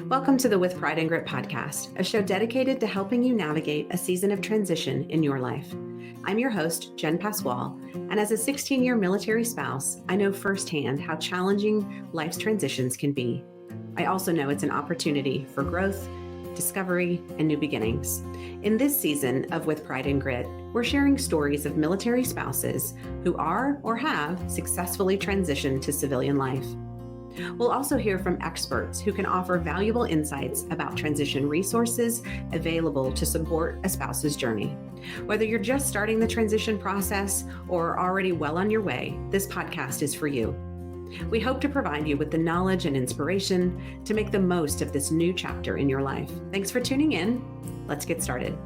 Welcome to the With Pride and Grit podcast, a show dedicated to helping you navigate a season of transition in your life. I'm your host, Jen Pasquale, and as a 16-year military spouse, I know firsthand how challenging life's transitions can be. I also know it's an opportunity for growth, discovery, and new beginnings. In this season of With Pride and Grit, we're sharing stories of military spouses who are or have successfully transitioned to civilian life. We'll also hear from experts who can offer valuable insights about transition resources available to support a spouse's journey. Whether you're just starting the transition process or already well on your way, this podcast is for you. We hope to provide you with the knowledge and inspiration to make the most of this new chapter in your life. Thanks for tuning in. Let's get started.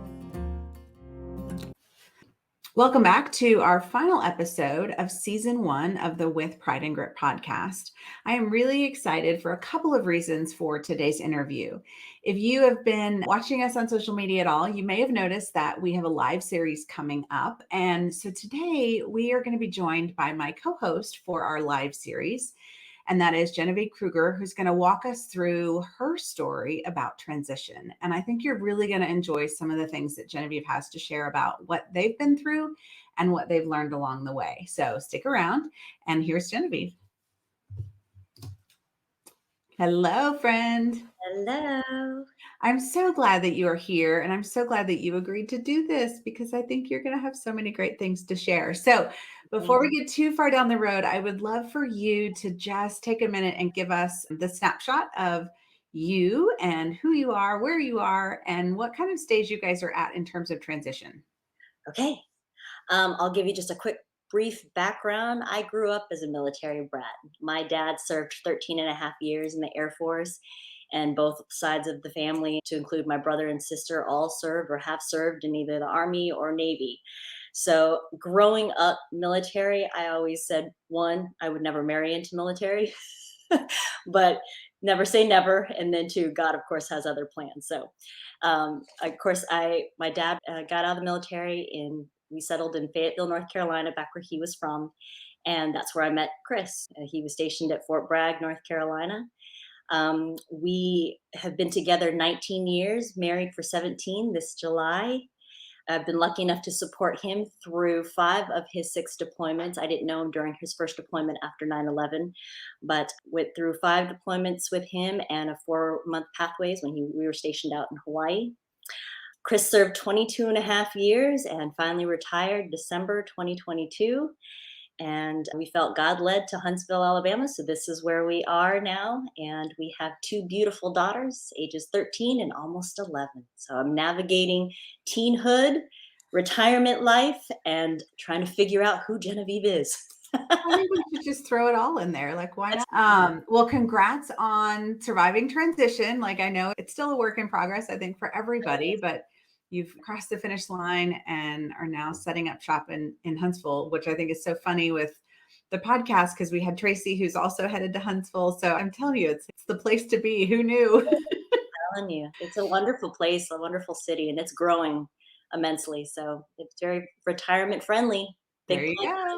Welcome back to our final episode of season 1 of the With Pride and Grit podcast. I am really excited for a couple of reasons for today's interview. If you have been watching us on social media at all, you may have noticed that we have a live series coming up. And so today we are going to be joined by my co-host for our live series. And that is Genevieve Kruger, who's going to walk us through her story about transition. And I think you're really going to enjoy some of the things that Genevieve has to share about what they've been through and what they've learned along the way. So stick around, and here's Genevieve. Hello, friend. Hello. I'm so glad that you are here, and I'm so glad that you agreed to do this because I think you're going to have so many great things to share. So before we get too far down the road, I would love for you to just take a minute and give us the snapshot of you and who you are, where you are, and what kind of stage you guys are at in terms of transition. Okay. I'll give you just a quick brief background. I grew up as a military brat. My dad served 13 and a half years in the Air Force, and both sides of the family, to include my brother and sister, all served or have served in either the Army or Navy. So growing up military, I always said, one, I would never marry into military, but never say never. And then two, God, of course, has other plans. So, my dad got out of the military and we settled in Fayetteville, North Carolina, back where he was from. And that's where I met Chris. He was stationed at Fort Bragg, North Carolina. We have been together 19 years, married for 17 this July. I've been lucky enough to support him through 5 of his 6 deployments. I didn't know him during his first deployment after 9/11, but went through 5 deployments with him and a 4-month pathways when we were stationed out in Hawaii. Chris served 22 and a half years and finally retired December 2022. And we felt God led to Huntsville, Alabama. So this is where we are now. And we have 2 beautiful daughters, ages 13 and almost 11. So I'm navigating teenhood, retirement life, and trying to figure out who Genevieve is. I think we should just throw it all in there. Like, why not? Well, congrats on surviving transition. Like, I know it's still a work in progress, I think, for everybody, but you've crossed the finish line and are now setting up shop in Huntsville, which I think is so funny with the podcast because we had Tracy, who's also headed to Huntsville. So I'm telling you, it's the place to be. Who knew? I'm telling you, it's a wonderful place, a wonderful city, and it's growing immensely. So it's very retirement friendly. There you go.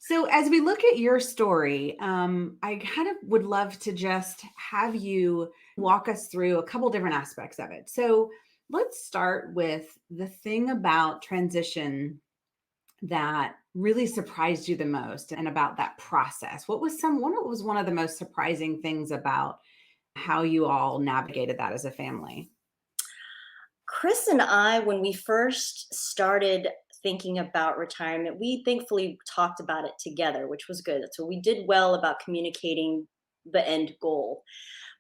So as we look at your story, I kind of would love to just have you walk us through a couple different aspects of it. So let's start with the thing about transition that really surprised you the most and about that process. What was one of the most surprising things about how you all navigated that as a family? Chris and I, when we first started thinking about retirement, we thankfully talked about it together, which was good. So we did well about communicating the end goal.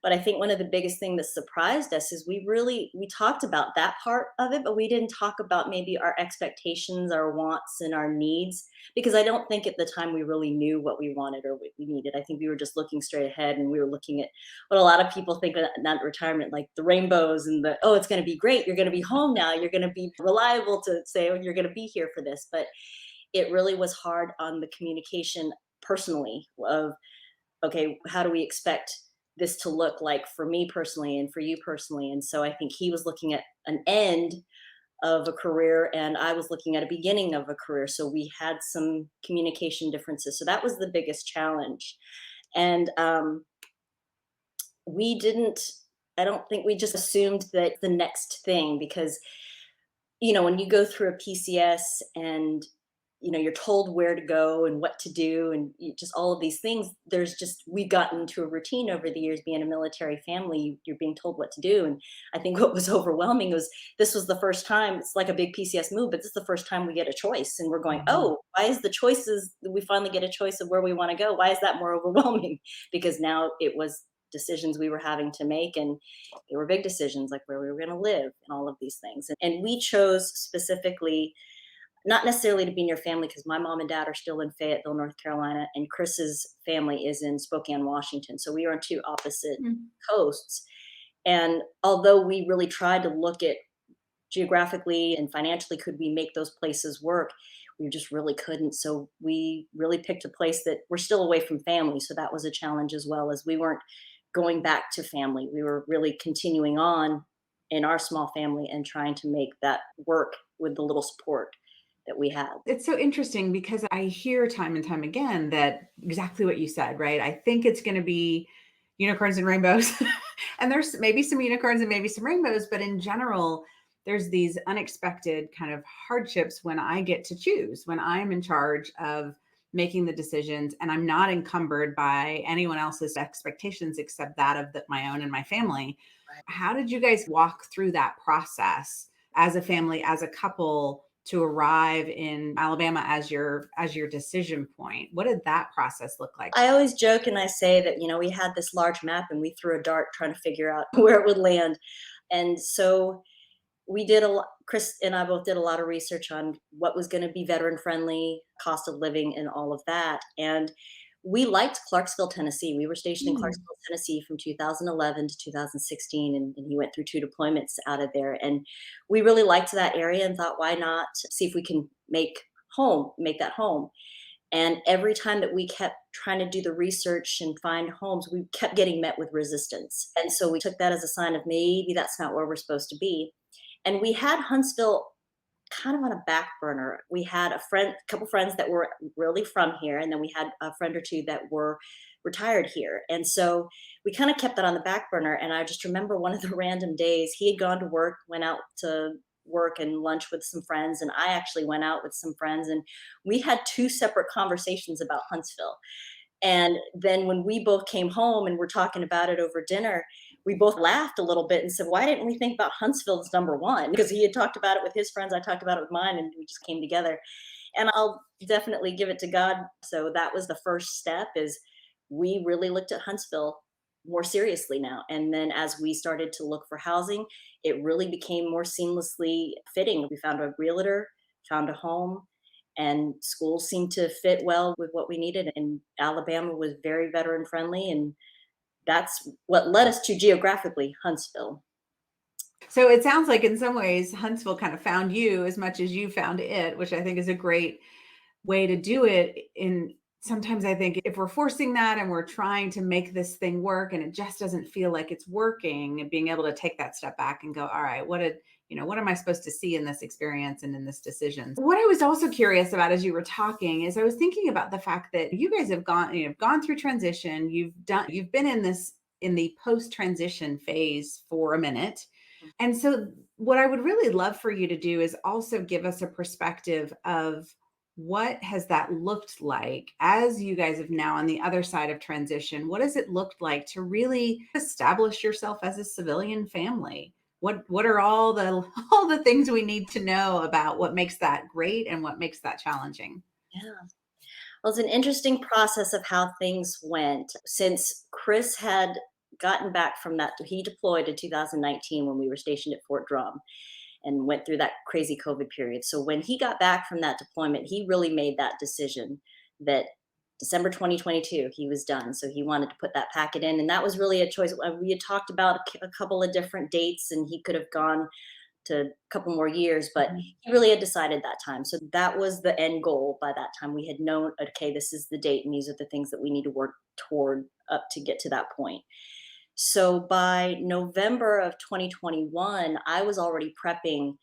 But I think one of the biggest things that surprised us is we talked about that part of it, but we didn't talk about maybe our expectations, our wants, and our needs, because I don't think at the time we really knew what we wanted or what we needed. I think we were just looking straight ahead and we were looking at what a lot of people think of not retirement, like the rainbows and oh, it's going to be great. You're going to be home now. You're going to be reliable to say, oh, you're going to be here for this. But it really was hard on the communication personally of, okay, how do we expect this to look like for me personally and for you personally? And so I think he was looking at an end of a career and I was looking at a beginning of a career. So we had some communication differences. So that was the biggest challenge. And we didn't, I don't think we just assumed that the next thing, because when you go through a PCS and you're told where to go and what to do, and just all of these things, we've gotten into a routine over the years being a military family. You're being told what to do, and I think what was overwhelming was this was the first time. It's like a big PCS move, but this is the first time we get a choice, and we're going, Mhm. oh, why is the choices, we finally get a choice of where we want to go, why is that more overwhelming? Because now it was decisions we were having to make, and they were big decisions, like where we were going to live and all of these things. And we chose specifically not necessarily to be near family, because my mom and dad are still in Fayetteville, North Carolina, and Chris's family is in Spokane, Washington. So we are on two opposite Mm. coasts. And although we really tried to look at geographically and financially, could we make those places work? We just really couldn't. So we really picked a place that we're still away from family. So that was a challenge, as well as we weren't going back to family. We were really continuing on in our small family and trying to make that work with the little support that we had. It's so interesting because I hear time and time again that exactly what you said, right? I think it's going to be unicorns and rainbows. And there's maybe some unicorns and maybe some rainbows, but in general, there's these unexpected kind of hardships when I get to choose, when I'm in charge of making the decisions and I'm not encumbered by anyone else's expectations except that of my own and my family. How did you guys walk through that process as a family, as a couple, to arrive in Alabama as your decision point? What did that process look like? I always joke and I say that, we had this large map and we threw a dart trying to figure out where it would land. And so we did a lot, Chris and I both did a lot of research on what was going to be veteran friendly, cost of living, and all of that. And we liked Clarksville, Tennessee. We were stationed in Mm. Clarksville, Tennessee from 2011 to 2016, and he went through two deployments out of there. And we really liked that area and thought, why not see if we can make that home. And every time that we kept trying to do the research and find homes, we kept getting met with resistance. And so we took that as a sign of maybe that's not where we're supposed to be. And we had Huntsville kind of on a back burner. We had a couple friends that were really from here, and then we had a friend or two that were retired here. And so we kind of kept that on the back burner. And I just remember one of the random days he had gone to work, went out to work and lunch with some friends, and I actually went out with some friends, and we had two separate conversations about Huntsville. And then when we both came home and we're talking about it over dinner, we both laughed a little bit and said, why didn't we think about Huntsville as number one? Because he had talked about it with his friends, I talked about it with mine, and we just came together. And I'll definitely give it to God. So that was the first step, is we really looked at Huntsville more seriously now. And then as we started to look for housing, it really became more seamlessly fitting. We found a realtor, found a home, and schools seemed to fit well with what we needed. And Alabama was very veteran friendly, and that's what led us to geographically Huntsville. So it sounds like in some ways Huntsville kind of found you as much as you found it, which I think is a great way to do it. In sometimes I think if we're forcing that and we're trying to make this thing work and it just doesn't feel like it's working, and being able to take that step back and go, all right, what am I supposed to see in this experience and in this decision? What I was also curious about as you were talking is I was thinking about the fact that you guys have gone through transition. You've been in the post transition phase for a minute. And so what I would really love for you to do is also give us a perspective of what has that looked like as you guys have now on the other side of transition. What has it looked like to really establish yourself as a civilian family? What are all the all the things we need to know about what makes that great and what makes that challenging? Yeah. Well, it's an interesting process of how things went. Since Chris had gotten back from that, he deployed in 2019 when we were stationed at Fort Drum and went through that crazy COVID period. So when he got back from that deployment, he really made that decision that December 2022, he was done. So he wanted to put that packet in. And that was really a choice. We had talked about a couple of different dates, and he could have gone to a couple more years, but Mhm. he really had decided that time. So that was the end goal by that time. We had known, okay, this is the date, and these are the things that we need to work toward up to get to that point. So by November of 2021, I was already prepping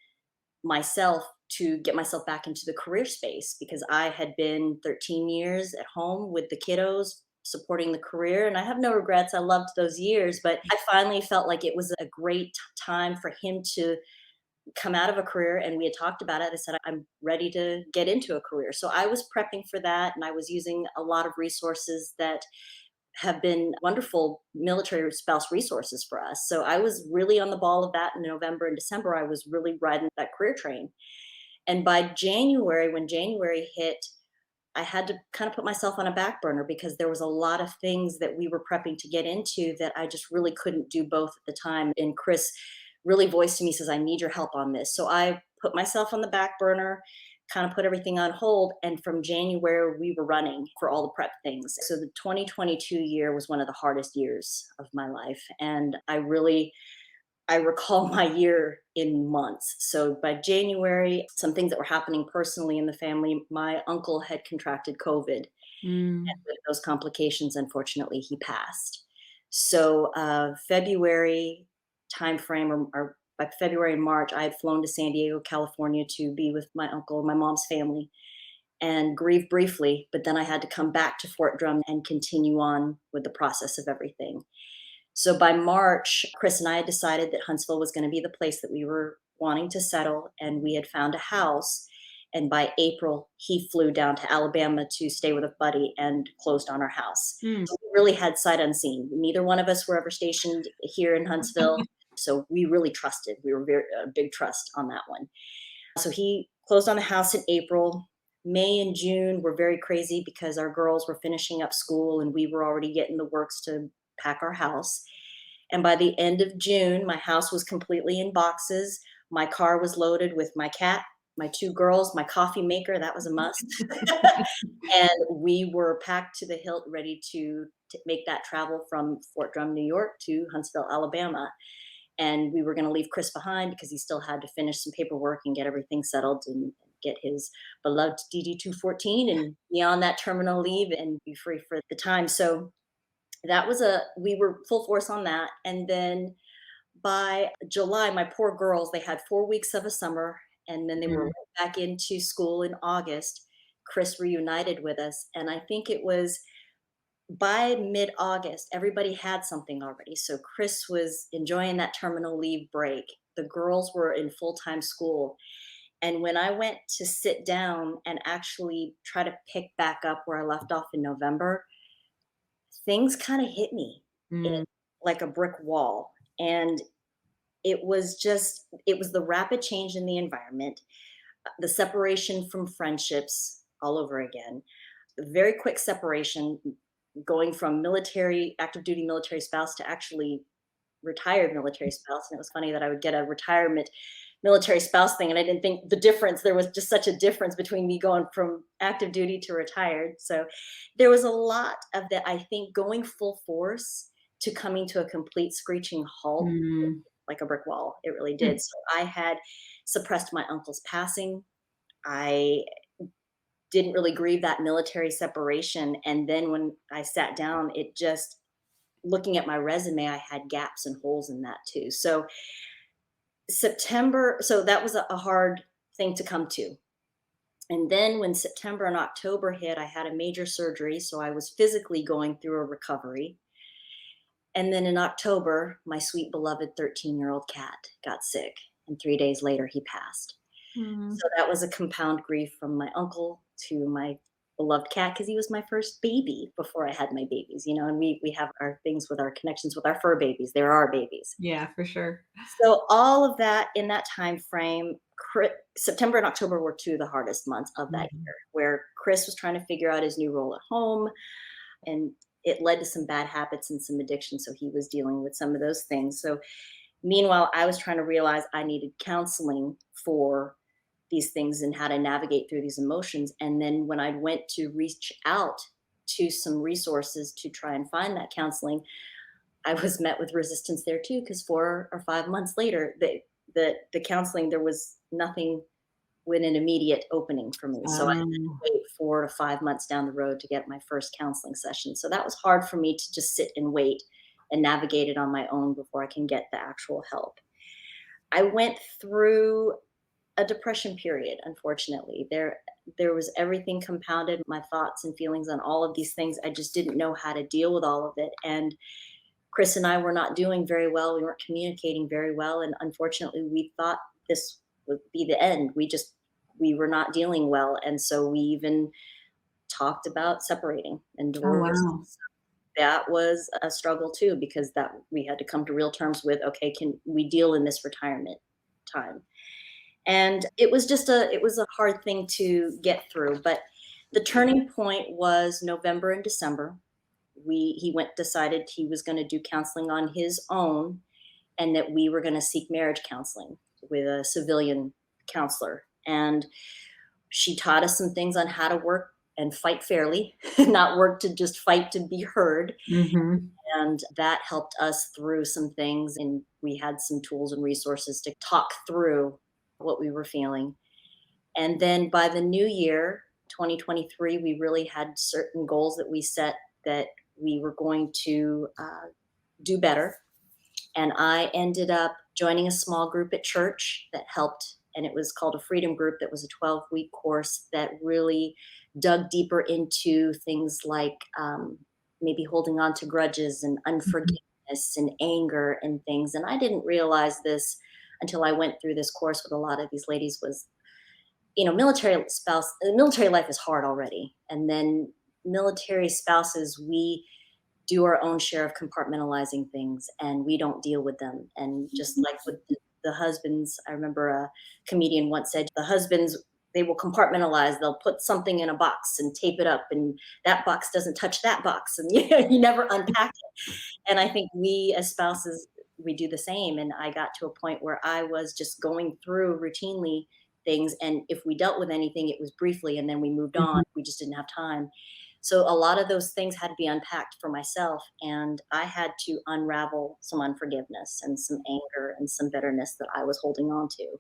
myself to get myself back into the career space, because I had been 13 years at home with the kiddos, supporting the career. And I have no regrets. I loved those years, but I finally felt like it was a great time for him to come out of a career. And we had talked about it. I said, I'm ready to get into a career. So I was prepping for that. And I was using a lot of resources that have been wonderful military spouse resources for us. So I was really on the ball of that in November and December. I was really riding that career train. And by January, when January hit, I had to kind of put myself on a back burner because there was a lot of things that we were prepping to get into that I just really couldn't do both at the time. And Chris really voiced to me, says, I need your help on this. So I put myself on the back burner, kind of put everything on hold. And from January, we were running for all the prep things. So the 2022 year was one of the hardest years of my life. And I recall my year in months. So by January, some things that were happening personally in the family, my uncle had contracted COVID. And Mm. with those complications, unfortunately, he passed. So February timeframe, or by February and March, I had flown to San Diego, California to be with my uncle, my mom's family, and grieve briefly. But then I had to come back to Fort Drum and continue on with the process of everything. So by March, Chris and I had decided that Huntsville was going to be the place that we were wanting to settle, and we had found a house. And by April, he flew down to Alabama to stay with a buddy and closed on our house. Mm. So we really had sight unseen. Neither one of us were ever stationed here in Huntsville. So we really trusted. We were very big trust on that one. So he closed on the house in April. May and June were very crazy because our girls were finishing up school and we were already getting the works to pack our house. And by the end of June, my house was completely in boxes. My car was loaded with my cat, my two girls, my coffee maker, that was a must. And we were packed to the hilt, ready to make that travel from Fort Drum, New York to Huntsville, Alabama. And we were going to leave Chris behind because he still had to finish some paperwork and get everything settled and get his beloved DD 214 and be on that terminal leave and be free for the time. So we were full force on that. And then by July, my poor girls, they had 4 weeks of a summer and then they were Mm. right back into school in August. Chris reunited with us. And I think it was by mid-August, everybody had something already. So Chris was enjoying that terminal leave break. The girls were in full-time school. And when I went to sit down and actually try to pick back up where I left off in November, things kind of hit me Mm. it, like a brick wall. And it was the rapid change in the environment, the separation from friendships all over again, very quick separation, going from active duty military spouse to actually retired military spouse. And it was funny that I would get a retirement military spouse thing. And I didn't think the difference, there was just such a difference between me going from active duty to retired. So there was a lot of that, I think, going full force to coming to a complete screeching halt, Mm. like a brick wall. It really Mm. did. So I had suppressed my uncle's passing. I didn't really grieve that military separation. And then when I sat down, it just, looking at my resume, I had gaps and holes in that too. So so that was a hard thing to come to. And then when September and October hit, I had a major surgery. So I was physically going through a recovery. And then in October, my sweet beloved 13-year-old cat got sick. And 3 days later, he passed. Mm. So that was a compound grief from my uncle to my beloved cat because he was my first baby before I had my babies, and we have our things with our connections with our fur babies. They're our babies. Yeah, for sure. So all of that in that time frame, September and October were two of the hardest months of that Mhm. year, where Chris was trying to figure out his new role at home, and it led to some bad habits and some addiction. So he was dealing with some of those things. So meanwhile, I was trying to realize I needed counseling for these things and how to navigate through these emotions. And then when I went to reach out to some resources to try and find that counseling, I was met with resistance there too, because 4 or 5 months later, the counseling, there was nothing with an immediate opening for me. So I had to Oh. wait 4 to 5 months down the road to get my first counseling session. So that was hard for me to just sit and wait and navigate it on my own before I can get the actual help. I went through a depression period, unfortunately. There was everything compounded, my thoughts and feelings on all of these things. I just didn't know how to deal with all of it. And Chris and I were not doing very well. We weren't communicating very well. And unfortunately, we thought this would be the end. We were not dealing well. And so we even talked about separating and Oh, divorce. wow. That was a struggle too, because that we had to come to real terms with, okay, can we deal in this retirement time? And it was a hard thing to get through. But the turning point was November and December. He went decided he was going to do counseling on his own, and that we were going to seek marriage counseling with a civilian counselor. And she taught us some things on how to work and fight fairly, not work to just fight to be heard. Hmm. And that helped us through some things. And we had some tools and resources to talk through what we were feeling. And then by the new year, 2023, we really had certain goals that we set, that we were going to do better. And I ended up joining a small group at church that helped. And it was called a Freedom Group. That was a 12-week course that really dug deeper into things like maybe holding on to grudges and unforgiveness and anger and things. And I didn't realize this until I went through this course with a lot of these ladies. Was, military life is hard already. And then military spouses, we do our own share of compartmentalizing things, and we don't deal with them. And just like with the husbands, I remember a comedian once said, the husbands, they will compartmentalize. They'll put something in a box and tape it up, and that box doesn't touch that box. And you never unpack it. And I think we as spouses, we do the same. And I got to a point where I was just going through routinely things. And if we dealt with anything, it was briefly, and then we moved on. We just didn't have time. So a lot of those things had to be unpacked for myself. And I had to unravel some unforgiveness and some anger and some bitterness that I was holding on to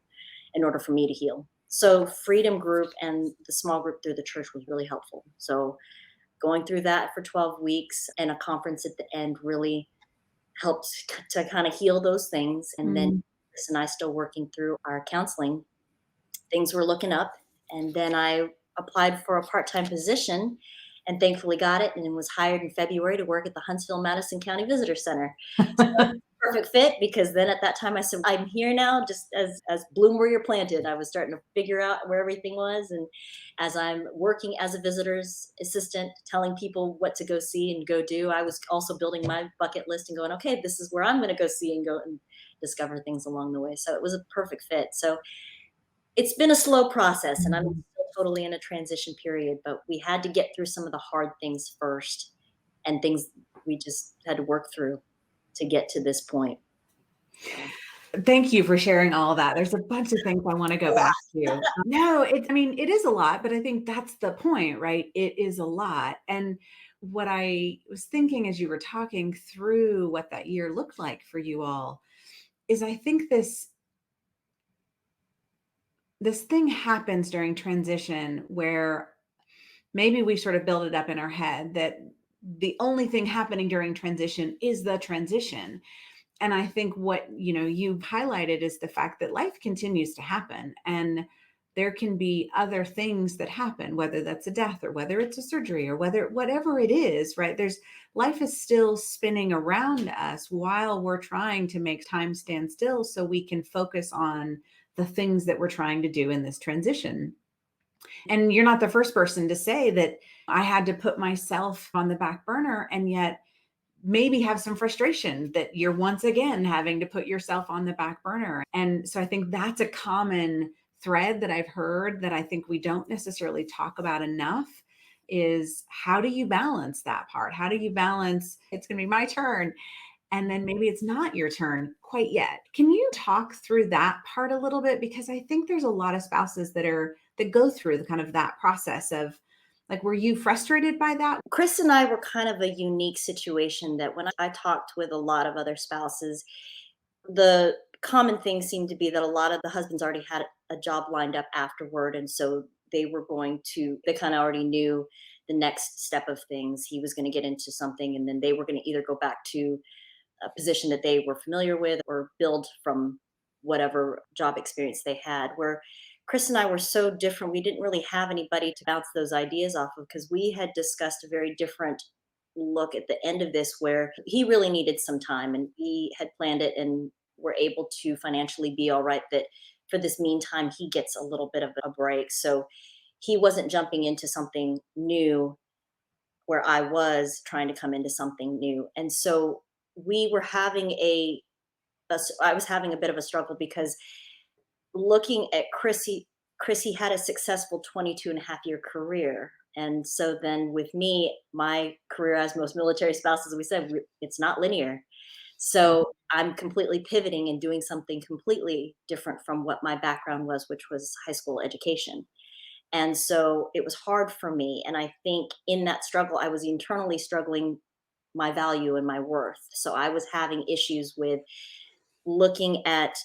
in order for me to heal. So Freedom Group and the small group through the church was really helpful. So going through that for 12 weeks and a conference at the end really helped to kind of heal those things. And then Mm. Chris and I still working through our counseling, things were looking up. And then I applied for a part-time position and thankfully got it, and was hired in February to work at the Huntsville Madison County Visitor Center. So perfect fit, because then at that time I said, I'm here now, just as bloom where you're planted. I was starting to figure out where everything was. And as I'm working as a visitor's assistant, telling people what to go see and go do, I was also building my bucket list and going, okay, this is where I'm going to go see and go and discover things along the way. So it was a perfect fit. So it's been a slow process, and I'm Mhm. still totally in a transition period, but we had to get through some of the hard things first, and things we just had to work through to get to this point. So, Thank you for sharing all of that. There's a bunch of things I want to go back to. No, I mean, it is a lot, but I think that's the point, right? It is a lot. And what I was thinking as you were talking through what that year looked like for you all is I think this thing happens during transition where maybe we sort of build it up in our head that the only thing happening during transition is the transition. And I think what, you've highlighted is the fact that life continues to happen, and there can be other things that happen, whether that's a death or whether it's a surgery or whatever it is, right? Life is still spinning around us while we're trying to make time stand still so we can focus on the things that we're trying to do in this transition. And you're not the first person to say that I had to put myself on the back burner, and yet maybe have some frustration that you're once again having to put yourself on the back burner. And so I think that's a common thread that I've heard that I think we don't necessarily talk about enough is how do you balance that part? How do you balance it's going to be my turn and then maybe it's not your turn quite yet? Can you talk through that part a little bit? Because I think there's a lot of spouses that go through the kind of that process of like, were you frustrated by that? Chris and I were kind of a unique situation, that when I talked with a lot of other spouses, the common thing seemed to be that a lot of the husbands already had a job lined up afterward. And so they kind of already knew the next step of things. He was going to get into something, and then they were going to either go back to a position that they were familiar with or build from whatever job experience they had. Where Chris and I were so different. We didn't really have anybody to bounce those ideas off of because we had discussed a very different look at the end of this where he really needed some time and we had planned it and were able to financially be all right that for this meantime he gets a little bit of a break. So he wasn't jumping into something new where I was trying to come into something new. And so we were having I was having a bit of a struggle because looking at Chrissy had a successful 22 and a half year career. And so then with me, my career as most military spouses, we said, it's not linear. So I'm completely pivoting and doing something completely different from what my background was, which was high school education. And so it was hard for me. And I think in that struggle, I was internally struggling my value and my worth. So I was having issues with looking at,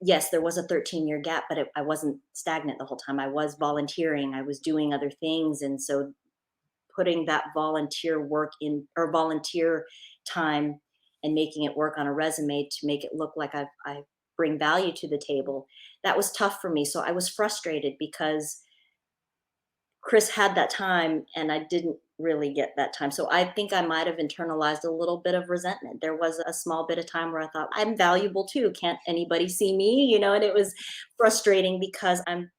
yes, there was a 13-year gap, but I wasn't stagnant the whole time. I was volunteering, I was doing other things. And so putting that volunteer work in or volunteer time and making it work on a resume to make it look like I bring value to the table, that was tough for me. So I was frustrated because Chris had that time and I didn't really get that time. So I think I might have internalized a little bit of resentment. There was a small bit of time where I thought, I'm valuable too. Can't anybody see me? And it was frustrating because and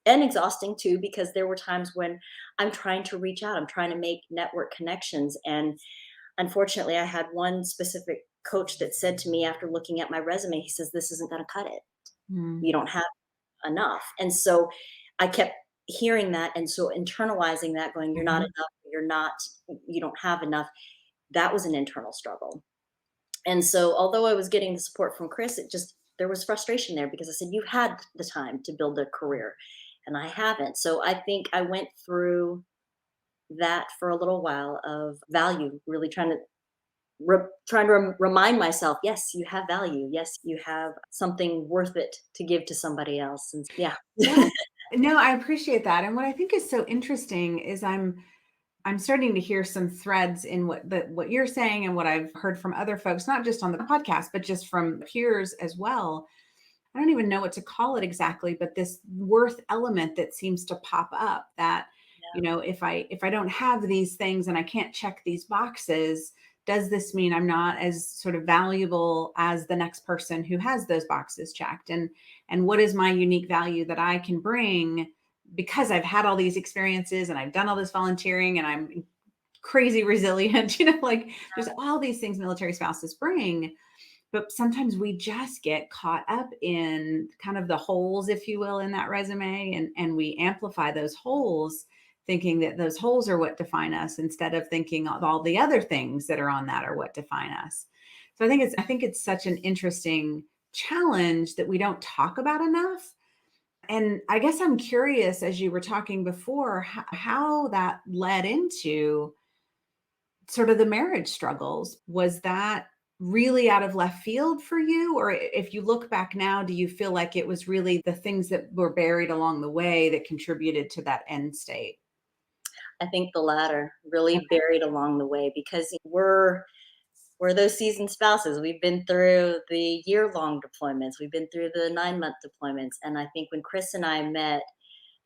exhausting too, because there were times when I'm trying to reach out, I'm trying to make network connections. And unfortunately, I had one specific coach that said to me after looking at my resume, he says, this isn't going to cut it. Mm. You don't have enough. And so I kept hearing that. And so internalizing that, going, you're not Mhm. enough, you're not, you don't have enough. That was an internal struggle. And so although I was getting the support from Chris, there was frustration there because I said, you've had the time to build a career and I haven't. So I think I went through that for a little while of value, really trying to remind myself, yes, you have value. Yes, you have something worth it to give to somebody else. And yeah. Yeah. No, I appreciate that. And what I think is so interesting is I'm starting to hear some threads in what you're saying and what I've heard from other folks, not just on the podcast, but just from peers as well. I don't even know what to call it exactly, but this worth element that seems to pop up that, if I don't have these things and I can't check these boxes, does this mean I'm not as sort of valuable as the next person who has those boxes checked? And what is my unique value that I can bring because I've had all these experiences and I've done all this volunteering and I'm crazy resilient, like there's all these things military spouses bring, but sometimes we just get caught up in kind of the holes, if you will, in that resume. And we amplify those holes, thinking that those holes are what define us instead of thinking of all the other things that are on that are what define us. So I think it's such an interesting challenge that we don't talk about enough. And I guess I'm curious, as you were talking before, how that led into sort of the marriage struggles. Was that really out of left field for you? Or if you look back now, do you feel like it was really the things that were buried along the way that contributed to that end state? I think the latter, really buried along the way, because we're those seasoned spouses. We've been through the year-long deployments. We've been through the 9-month deployments. And I think when Chris and I met,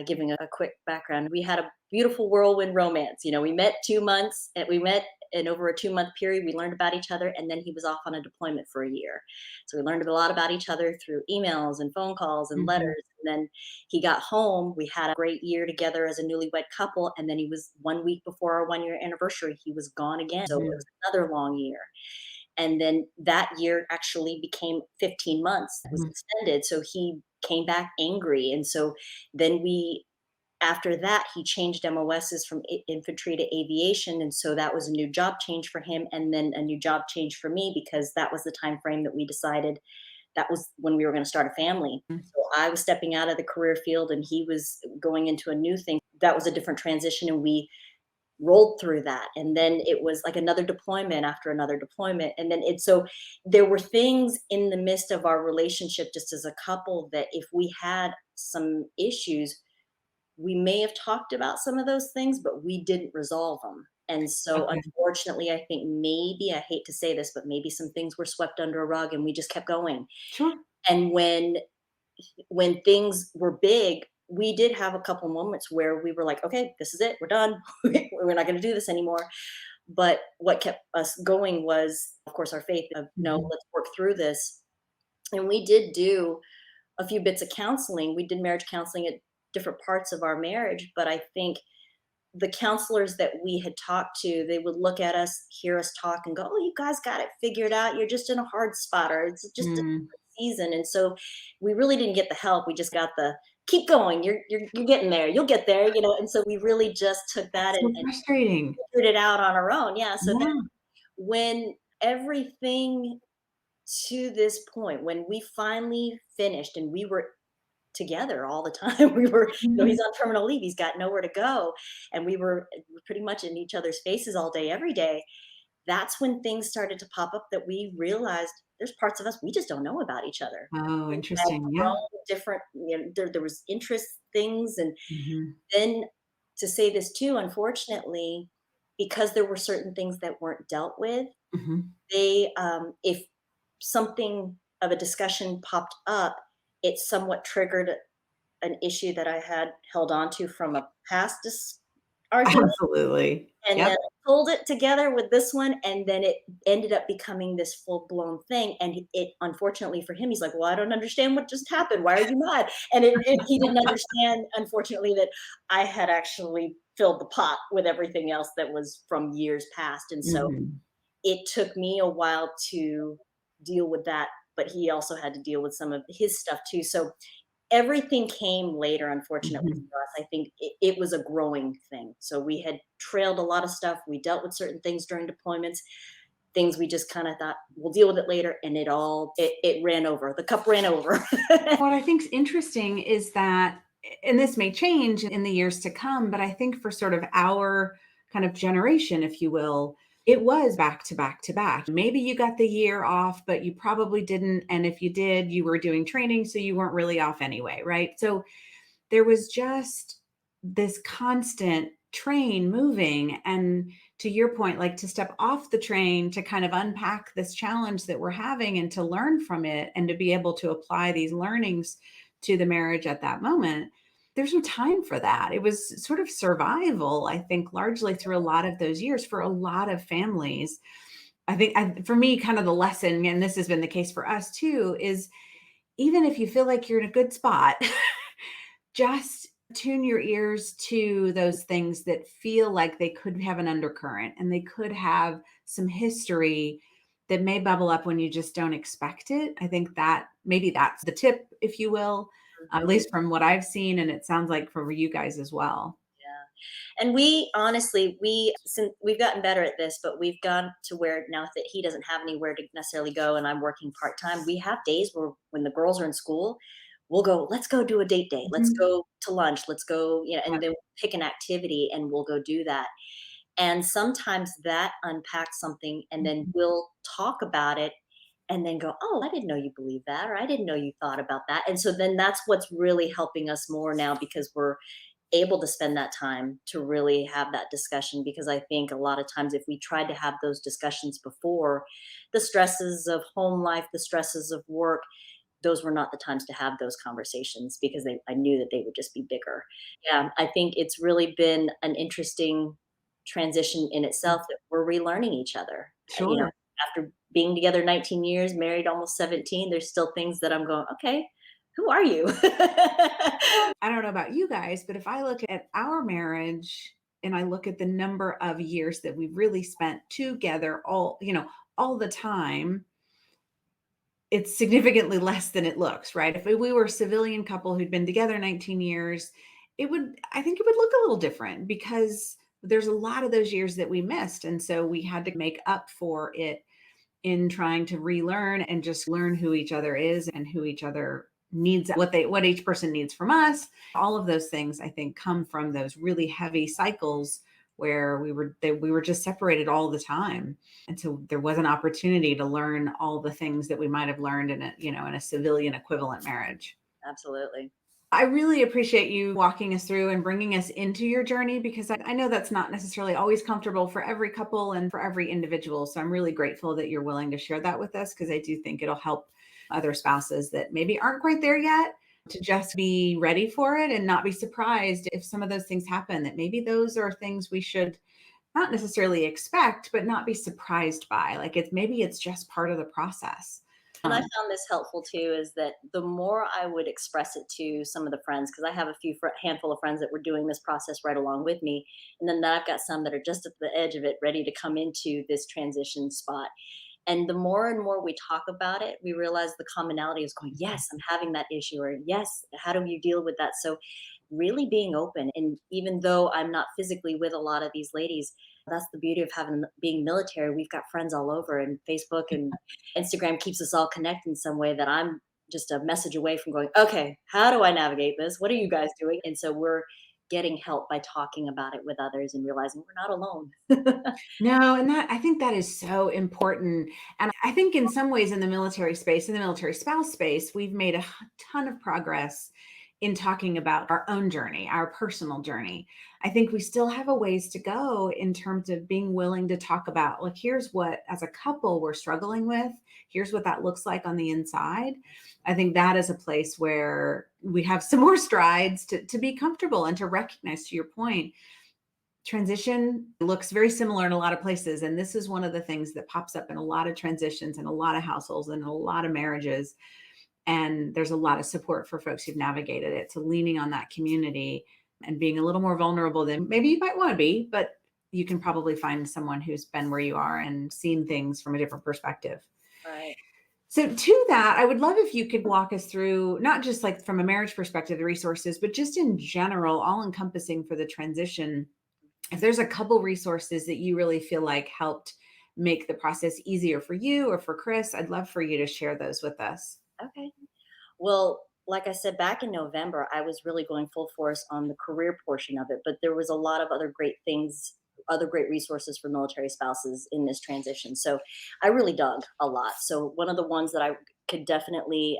giving a quick background, we had a beautiful whirlwind romance. We met 2 months and we met and over a 2-month period, we learned about each other. And then he was off on a deployment for a year. So we learned a lot about each other through emails and phone calls and Mhm. letters. And then he got home. We had a great year together as a newlywed couple. And then he was 1 week before our 1 year anniversary, he was gone again. So it Mhm. was another long year. And then that year actually became 15 months. It was Mhm. extended. So he came back angry. And so then after that, he changed MOSs from infantry to aviation. And so that was a new job change for him. And then a new job change for me, because that was the time frame that we decided that was when we were going to start a family. So I was stepping out of the career field and he was going into a new thing. That was a different transition. And we rolled through that. And then it was like another deployment after another deployment. And then so there were things in the midst of our relationship, just as a couple, that if we had some issues, we may have talked about some of those things, but we didn't resolve them. And so Okay. unfortunately, I think maybe, I hate to say this, but maybe some things were swept under a rug and we just kept going. Sure. And when when things were big, we did have a couple moments where we were like, okay, this is it, we're done. We're not going to do this anymore. But what kept us going was, of course, our faith of, no, Mhm. let's work through this. And we did do a few bits of counseling. We did marriage counseling at different parts of our marriage, but I think the counselors that we had talked to, they would look at us, hear us talk, and go, "Oh, you guys got it figured out. You're just in a hard spot, or it's just a Mm. season." And so we really didn't get the help. We just got the keep going. You're getting there. You'll get there, you know. And so we really just took that That's and, so frustrating. figured it out on our own. Yeah. So then Yeah. when everything to this point, when we finally finished and we were together all the time. We were, he's Mhm. on terminal leave, he's got nowhere to go. And we were pretty much in each other's faces all day, every day. That's when things started to pop up that we realized there's parts of us we just don't know about each other. Oh, We had interesting. Yeah. grown different, there was interest things. And Mhm. then to say this too, unfortunately, because there were certain things that weren't dealt with, Mhm. if something of a discussion popped up, it somewhat triggered an issue that I had held on to from a past argument, Absolutely. and then Yep. I pulled it together with this one, and then it ended up becoming this full-blown thing, and it unfortunately for him, he's like, "Well, I don't understand what just happened. Why are you mad?" And he didn't understand, unfortunately, that I had actually filled the pot with everything else that was from years past, and so Mhm. it took me a while to deal with that, but he also had to deal with some of his stuff too. So everything came later, unfortunately Mhm. for us. I think it was a growing thing. So we had trailed a lot of stuff. We dealt with certain things during deployments, things we just kind of thought we'll deal with it later, and it ran over. The cup ran over. What I think's interesting is that, and this may change in the years to come, but I think for sort of our kind of generation, if you will, it was back to back to back. Maybe you got the year off, but you probably didn't. And if you did, you were doing training, so you weren't really off anyway, right? So there was just this constant train moving. And to your point, like to step off the train to kind of unpack this challenge that we're having and to learn from it and to be able to apply these learnings to the marriage at that moment. There's no time for that. It was sort of survival, I think, largely through a lot of those years for a lot of families. I think for me, kind of the lesson, and this has been the case for us too, is even if you feel like you're in a good spot, just tune your ears to those things that feel like they could have an undercurrent and they could have some history that may bubble up when you just don't expect it. I think that maybe that's the tip, if you will, at Mhm. least from what I've seen. And it sounds like for you guys as well. Yeah. And we honestly, since we've gotten better at this, but we've gone to where now that he doesn't have anywhere to necessarily go and I'm working part-time, we have days where when the girls are in school, we'll go, let's go do a date day. Let's Mhm. go to lunch. Let's go, Yeah. and then pick an activity and we'll go do that. And sometimes that unpacks something and then Mhm. we'll talk about it and then go, oh, I didn't know you believed that, or I didn't know you thought about that. And so then that's what's really helping us more now because we're able to spend that time to really have that discussion because I think a lot of times if we tried to have those discussions before, the stresses of home life, the stresses of work, those were not the times to have those conversations because I knew that they would just be bigger. Yeah, I think it's really been an interesting transition in itself that we're relearning each other. Sure. After being together 19 years, married almost 17, there's still things that I'm going, okay, who are you? I don't know about you guys, but if I look at our marriage and I look at the number of years that we've really spent together all the time, it's significantly less than it looks, right? If we were a civilian couple who'd been together 19 years, I think it would look a little different because there's a lot of those years that we missed. And so we had to make up for it in trying to relearn and just learn who each other is and who each other needs, what each person needs from us. All of those things I think come from those really heavy cycles where we were just separated all the time. And so there was an opportunity to learn all the things that we might have learned in a civilian equivalent marriage. Absolutely. I really appreciate you walking us through and bringing us into your journey because I know that's not necessarily always comfortable for every couple and for every individual. So I'm really grateful that you're willing to share that with us because I do think it'll help other spouses that maybe aren't quite there yet to just be ready for it and not be surprised if some of those things happen, that maybe those are things we should not necessarily expect, but not be surprised by. Like maybe it's just part of the process. And I found this helpful too, is that the more I would express it to some of the friends, because I have a handful of friends that were doing this process right along with me. And then I've got some that are just at the edge of it, ready to come into this transition spot. And the more and more we talk about it, we realize the commonality is going, yes, I'm having that issue, or yes, how do you deal with that? So really being open. And even though I'm not physically with a lot of these ladies, that's the beauty of being military. We've got friends all over, and Facebook and Instagram keeps us all connected in some way that I'm just a message away from going, okay, how do I navigate this? What are you guys doing? And so we're getting help by talking about it with others and realizing we're not alone. No, and I think that is so important. And I think in some ways in the military space, in the military spouse space, we've made a ton of progress in talking about our own journey, our personal journey. I think we still have a ways to go in terms of being willing to talk about, like, here's what as a couple we're struggling with. Here's what that looks like on the inside. I think that is a place where we have some more strides to be comfortable and to recognize, to your point, transition looks very similar in a lot of places. And this is one of the things that pops up in a lot of transitions and a lot of households and a lot of marriages. And there's a lot of support for folks who've navigated it. So leaning on that community and being a little more vulnerable than maybe you might want to be, but you can probably find someone who's been where you are and seen things from a different perspective. Right. So to that, I would love if you could walk us through, not just like from a marriage perspective, the resources, but just in general, all encompassing for the transition. If there's a couple resources that you really feel like helped make the process easier for you or for Chris, I'd love for you to share those with us. Okay. Well, like I said, back in November, I was really going full force on the career portion of it, but there was a lot of other great things, other great resources for military spouses in this transition. So I really dug a lot. So one of the ones that I could definitely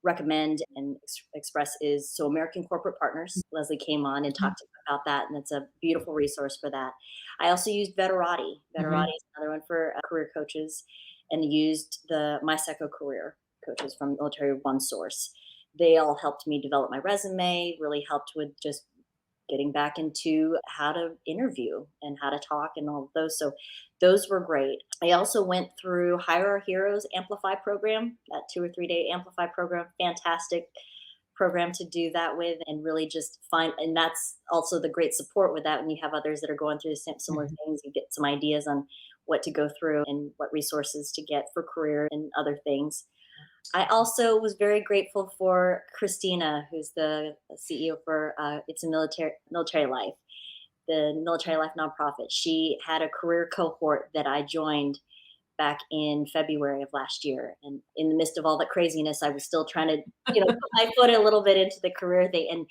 recommend and express is American Corporate Partners. Leslie came on and talked about that, and it's a beautiful resource for that. I also used Veterati. Mm-hmm. Veterati is another one for career coaches, and used the My Psycho Career coaches from Military One Source. They all helped me develop my resume, really helped with just getting back into how to interview and how to talk and all of those. So those were great. I also went through Hire Our Heroes Amplify program, that 2 or 3 day Amplify program, fantastic program to do that with, and really just find, and that's also the great support with that. When you have others that are going through the same similar things, you get some ideas on what to go through and what resources to get for career and other things. I also was very grateful for Christina, who's the CEO for It's a Military Life, the Military Life nonprofit. She had a career cohort that I joined back in February of last year. And in the midst of all that craziness, I was still trying to, put my foot a little bit into the career thing. And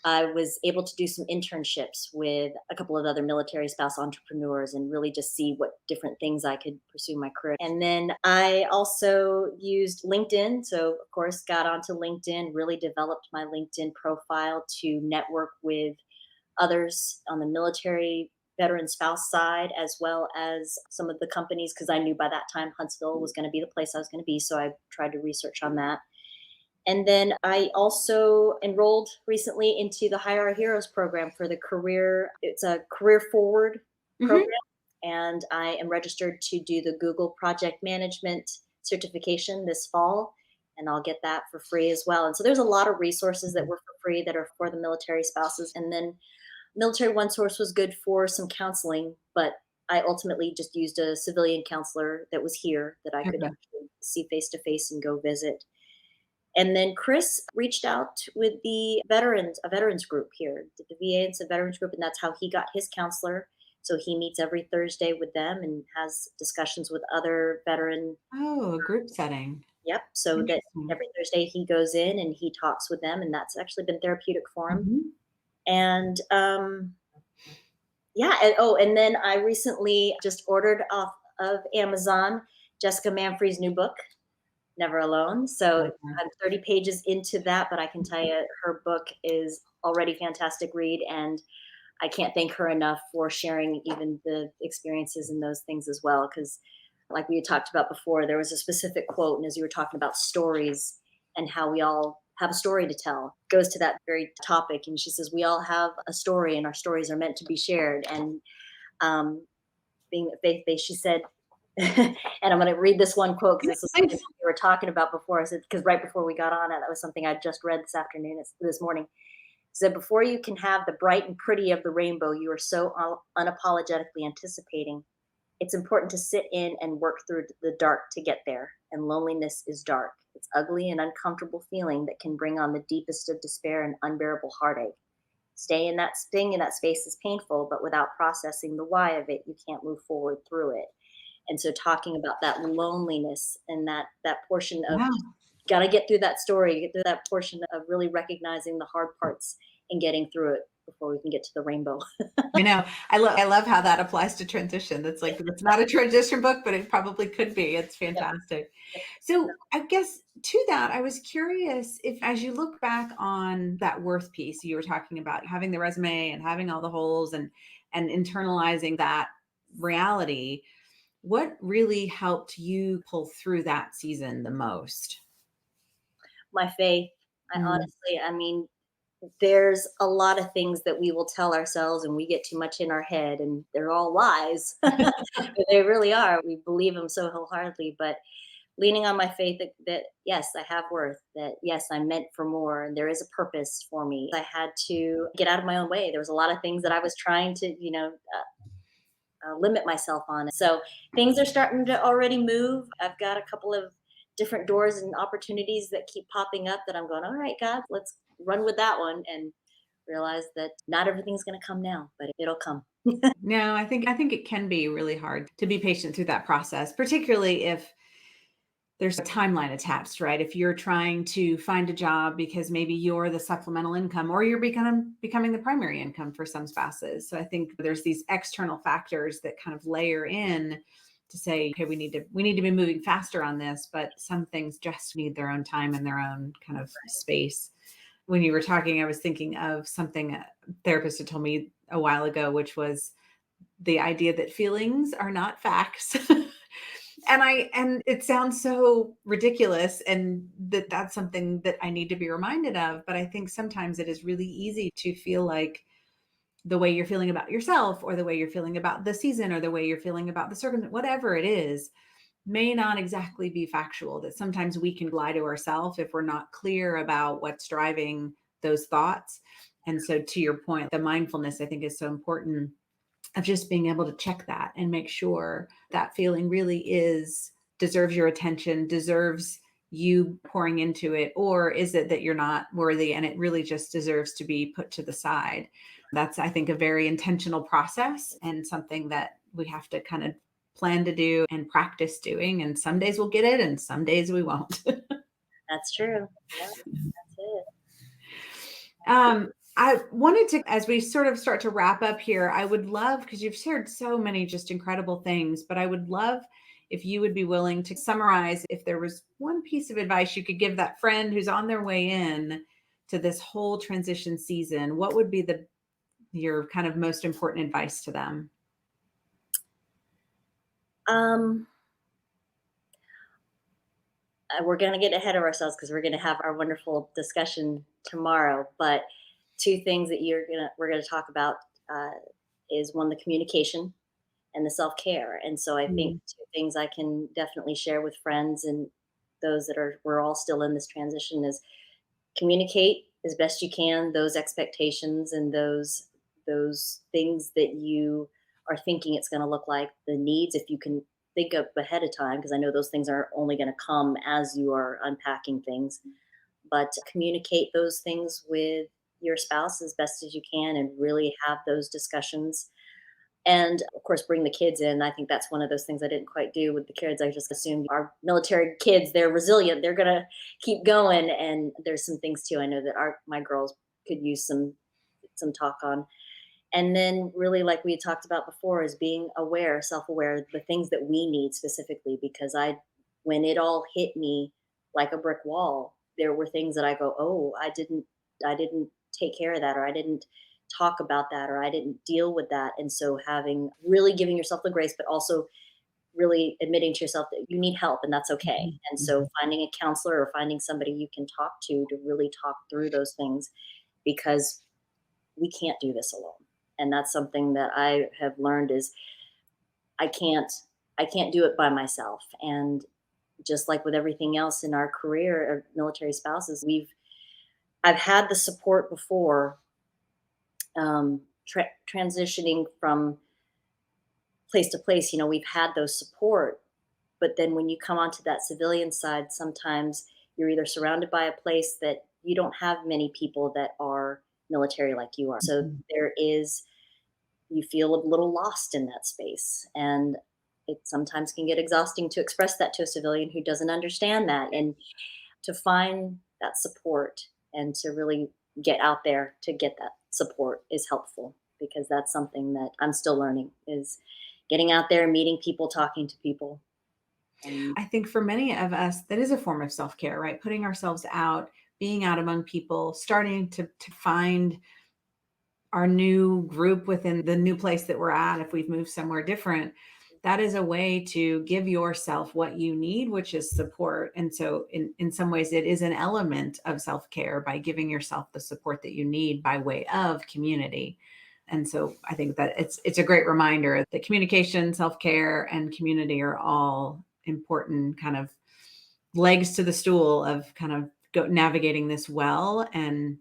I was able to do some internships with a couple of other military spouse entrepreneurs and really just see what different things I could pursue my career. And then I also used LinkedIn. So, of course, got onto LinkedIn, really developed my LinkedIn profile to network with others on the military veteran spouse side, as well as some of the companies, because I knew by that time Huntsville was going to be the place I was going to be. So I tried to research on that. And then I also enrolled recently into the Hire Our Heroes program for the career. It's a career forward Mm-hmm. program. And I am registered to do the Google Project Management certification this fall. And I'll get that for free as well. And so there's a lot of resources that were for free that are for the military spouses. And then Military One Source was good for some counseling, but I ultimately just used a civilian counselor that was here that I could Okay. actually see face to face and go visit. And then Chris reached out with a veterans group here, the VA. It's a veterans group, and that's how he got his counselor. So he meets every Thursday with them and has discussions with other veteran. Oh, a group setting. Yep. So that Interesting. every Thursday he goes in and he talks with them, and that's actually been therapeutic for him. Mhm. And yeah. And then I recently just ordered off of Amazon Jessica Manfrey's new book, Never Alone. So Okay. I'm 30 pages into that, but I can tell you her book is already fantastic read, and I can't thank her enough for sharing even the experiences and those things as well. Because, like we had talked about before, there was a specific quote, and as you were talking about stories and how we all have a story to tell. Goes to that very topic. And she says, we all have a story and our stories are meant to be shared. And um, being faith-based, she said, and I'm going to read this one quote because this was something Nice. we were talking about before. I said, because right before we got on it, that was something I just read this afternoon, this morning. Said, before you can have the bright and pretty of the rainbow you are so unapologetically anticipating, it's important to sit in and work through the dark to get there. And loneliness is dark. It's ugly and uncomfortable feeling that can bring on the deepest of despair and unbearable heartache. Staying in that space is painful, but without processing the why of it, you can't move forward through it. And so talking about that loneliness and that portion of Yeah. got to get through that story, get through that portion of really recognizing the hard parts and getting through it before we can get to the rainbow. I know. I love how that applies to transition. That's like, it's not a transition book, but it probably could be. It's Yep, fantastic. yep. So I guess to that, I was curious if, as you look back on that worth piece, you were talking about having the resume and having all the holes and internalizing that reality, what really helped you pull through that season the most? My faith. I Mm. honestly, I mean, there's a lot of things that we will tell ourselves and we get too much in our head and they're all lies. They really are. We believe them so wholeheartedly, but leaning on my faith that yes, I have worth, that yes, I'm meant for more and there is a purpose for me. I had to get out of my own way. There was a lot of things that I was trying to, limit myself on. So things are starting to already move. I've got a couple of different doors and opportunities that keep popping up that I'm going, all right, God, let's run with that one and realize that not everything's going to come now, but it'll come. No, I think it can be really hard to be patient through that process, particularly if there's a timeline attached, right? If you're trying to find a job because maybe you're the supplemental income or you're becoming the primary income for some spouses. So I think there's these external factors that kind of layer in to say, okay, we need to be moving faster on this, but some things just need their own time and their own kind of space. When you were talking, I was thinking of something a therapist had told me a while ago, which was the idea that feelings are not facts. And it sounds so ridiculous, and that's something that I need to be reminded of, but I think sometimes it is really easy to feel like the way you're feeling about yourself or the way you're feeling about the season or the way you're feeling about the circumstance, whatever it is, may not exactly be factual. That sometimes we can lie to ourselves if we're not clear about what's driving those thoughts. And so to your point, the mindfulness I think is so important, of just being able to check that and make sure that feeling really deserves your attention, deserves you pouring into it, or is it that you're not worthy and it really just deserves to be put to the side? That's, I think, a very intentional process and something that we have to kind of plan to do and practice doing. And some days we'll get it and some days we won't. That's true. Yeah, that's it. I wanted to, as we sort of start to wrap up here, I would love, because you've shared so many just incredible things, but I would love if you would be willing to summarize if there was one piece of advice you could give that friend who's on their way in to this whole transition season, what would be your kind of most important advice to them? Um, we're going to get ahead of ourselves because we're going to have our wonderful discussion tomorrow. But two things that we're gonna talk about uh, is one, the communication and the self care. And so I think Mm. two things I can definitely share with friends and those that we're all still in this transition is communicate as best you can those expectations and those things that you are thinking it's going to look like, the needs, if you can think up ahead of time, because I know those things are only going to come as you are unpacking things, but communicate those things with your spouse as best as you can and really have those discussions. And of course, bring the kids in. I think that's one of those things I didn't quite do with the kids. I just assumed our military kids, they're resilient, they're going to keep going. And there's some things too I know that my girls could use some talk on. And then really, like we had talked about before, is being aware, self-aware, the things that we need specifically, because when it all hit me like a brick wall, there were things that I go, oh, I didn't take care of that, or I didn't talk about that, or I didn't deal with that. And so having really giving yourself the grace, but also really admitting to yourself that you need help and that's okay. Mhm. And so finding a counselor or finding somebody you can talk to really talk through those things, because we can't do this alone. And that's something that I have learned is I can't I can't do it by myself. And just like with everything else in our career or military spouses, I've had the support before, transitioning from place to place. We've had those support, but then when you come onto that civilian side, sometimes you're either surrounded by a place that you don't have many people that are military like you are. So Mhm. you feel a little lost in that space. And it sometimes can get exhausting to express that to a civilian who doesn't understand that. And to find that support and to really get out there to get that support is helpful, because that's something that I'm still learning is getting out there, meeting people, talking to people. And I think for many of us, that is a form of self care, right? Putting ourselves out, being out among people, starting to find our new group within the new place that we're at, if we've moved somewhere different, that is a way to give yourself what you need, which is support. And so in some ways it is an element of self-care by giving yourself the support that you need by way of community. And so I think that it's a great reminder that communication, self-care, and community are all important kind of legs to the stool of kind of navigating this well, and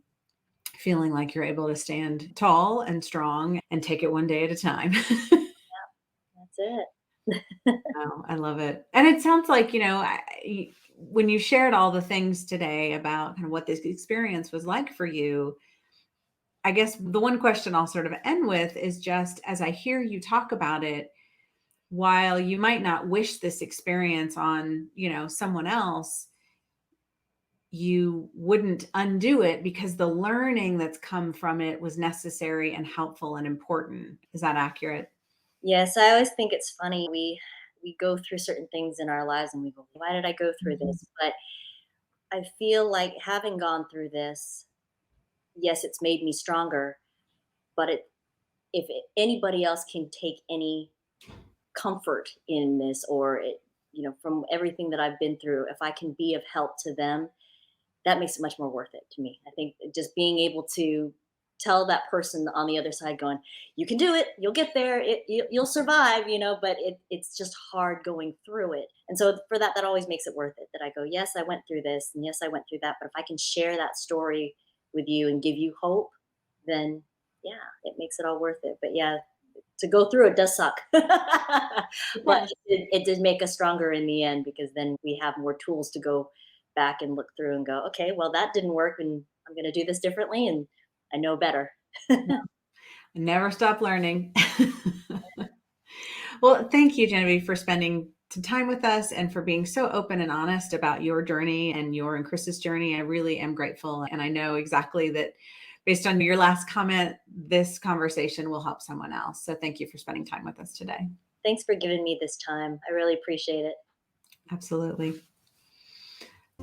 feeling like you're able to stand tall and strong and take it one day at a time. that's it. Oh, I love it. And it sounds like, when you shared all the things today about kind of what this experience was like for you, I guess the one question I'll sort of end with is just as I hear you talk about it, while you might not wish this experience on, someone else, you wouldn't undo it because the learning that's come from it was necessary and helpful and important. Is that accurate? Yes, I always think it's funny. We go through certain things in our lives and we go, why did I go through Mhm. this? But I feel like having gone through this, yes, it's made me stronger, but anybody else can take any comfort in this, or from everything that I've been through, if I can be of help to them, that makes it much more worth it to me. I think just being able to tell that person on the other side going, you can do it, you'll get there, you'll survive, but it's just hard going through it. And so for that always makes it worth it, that I go, yes, I went through this, and yes, I went through that, but if I can share that story with you and give you hope, then yeah, it makes it all worth it. But yeah, to go through it does suck. But Yes. it did make us stronger in the end, because then we have more tools to go back and look through and go, okay, well, that didn't work, and I'm going to do this differently, and I know better. Never stop learning. Well, thank you, Genevieve, for spending some time with us and for being so open and honest about your journey and your and Chris's journey. I really am grateful. And I know exactly that based on your last comment, this conversation will help someone else. So thank you for spending time with us today. Thanks for giving me this time. I really appreciate it. Absolutely.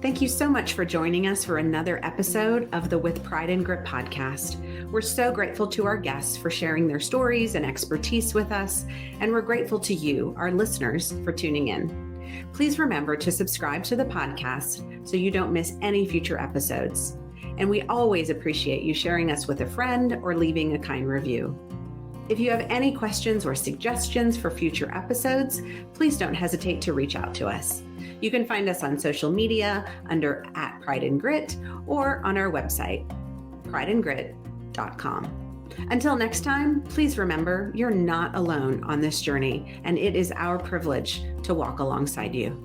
Thank you so much for joining us for another episode of the With Pride and Grit podcast. We're so grateful to our guests for sharing their stories and expertise with us, and we're grateful to you, our listeners, for tuning in. Please remember to subscribe to the podcast so you don't miss any future episodes. And we always appreciate you sharing us with a friend or leaving a kind review. If you have any questions or suggestions for future episodes, please don't hesitate to reach out to us. You can find us on social media under @PrideandGrit or on our website, prideandgrit.com. Until next time, please remember you're not alone on this journey, and it is our privilege to walk alongside you.